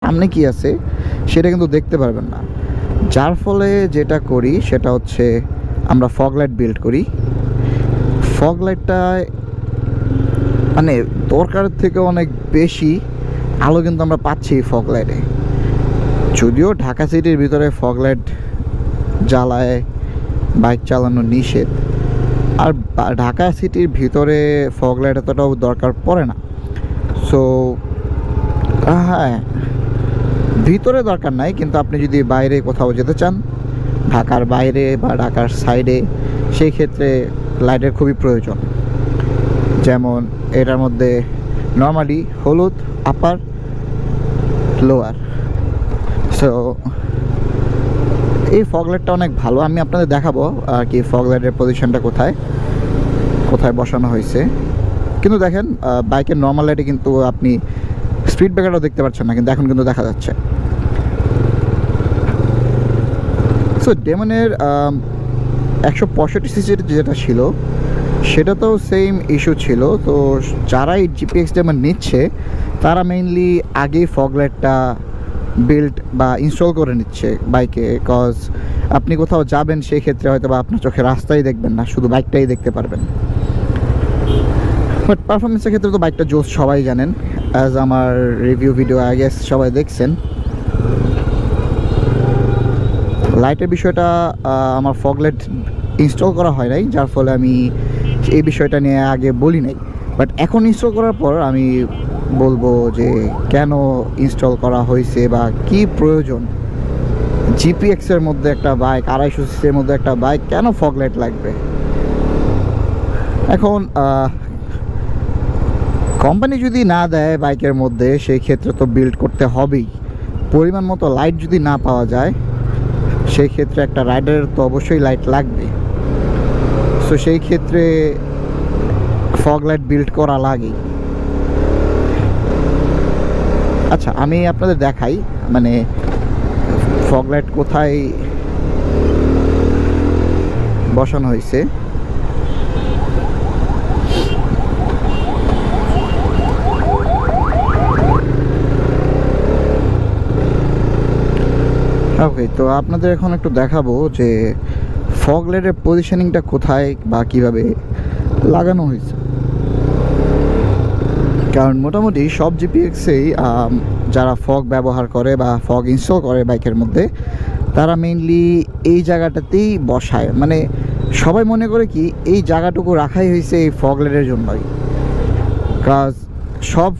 সামনে কি আছে সেটা কিন্তু দেখতে পারবেন না। যার ফলে যেটা করি সেটা হচ্ছে আমরা ফগ লাইট বিল্ড করি। ফগ লাইটটা মানে দরকারের থেকে অনেক বেশি আলো কিন্তু আমরা পাচ্ছি ফগ লাইটে। যদিও ঢাকা সিটির ভিতরে ফগ লাইট জ্বালায় বাইক চালানো নিষেধ, আর ঢাকা সিটির ভিতরে ফগ লাইট এতটাও দরকার পড়ে না। সো হ্যাঁ, ভিতরে দরকার নাই, কিন্তু আপনি যদি বাইরে কোথাও যেতে চান, ঢাকার বাইরে বা ঢাকার সাইডে, সেই ক্ষেত্রে লাইটের খুবই প্রয়োজন। যেমন এটার মধ্যে নর্মালি হলুদ আপার লোয়ার। সো এই ফগ লাইটটা অনেক ভালো, আমি আপনাদের দেখাবো আর কি ফগ লাইটের পজিশনটা কোথায় কোথায় বসানো হয়েছে। কিন্তু দেখেন বাইকের নর্মাল লাইটে কিন্তু আপনি স্পিড ব্রেকারও দেখতে পাচ্ছেন না, কিন্তু এখন কিন্তু দেখা যাচ্ছে। সো ডেমনের 165 সিসির যেটা ছিল সেটা তো সেম ইস্যু ছিল। তো যারা এই জিপিএক্স ডেমন নিচ্ছে তারা মেইনলি আগেই ফগ লাইটটা বিল্ড বা ইনস্টল করে নিচ্ছে বাইকে, কজ আপনি কোথাও যাবেন সেই ক্ষেত্রে হয়তো বা আপনার চোখে রাস্তাই দেখবেন না, শুধু বাইকটাই দেখতে পারবেন। বাট পারফরমেন্সের ক্ষেত্রে তো বাইকটা জোস, সবাই জানেন, অ্যাজ আমার রিভিউ ভিডিও আই গেস সবাই দেখছেন। লাইটের বিষয়টা আমার ফগ লাইট ইনস্টল করা হয় নাই, যার ফলে আমি এই বিষয়টা নিয়ে আগে বলি নাই। বাট এখন ইনস্টল করার পর আমি বলবো যে কেন ইনস্টল করা হয়েছে বা কি প্রয়োজন। জিপিএক্সের মধ্যে একটা বাইক, 250 সিসির মধ্যে একটা বাইক, কেন ফগ লাইট লাগবে? এখন কোম্পানি যদি না দেয় বাইকের মধ্যে, সেই ক্ষেত্রে তো বিল্ড করতে হবেই। পরিমাণ মতো লাইট যদি না পাওয়া যায়, সেই ক্ষেত্রে একটা রাইডারের তো অবশ্যই লাইট লাগবে। সো সেই ক্ষেত্রে ফগ লাইট বিল্ড করা লাগেই। আচ্ছা, আমি আপনাদের দেখাই মানে ফগ লাইট কোথায় বসানো হয়েছে। ওকে, তো আপনাদের এখন একটু দেখাবো যে ফগ লাইটের পজিশনিংটা কোথায় বা কীভাবে লাগানো হয়েছে। কারণ মোটামুটি সব জিপিএক্সেই যারা ফগ ব্যবহার করে বা ফগ ইনস্টল করে বাইকের মধ্যে, তারা মেইনলি এই জায়গাটাতেই বসায়। মানে সবাই মনে করে কি এই জায়গাটুকু রাখাই হয়েছে এই ফগ লাইটের জন্যই, কাজ সব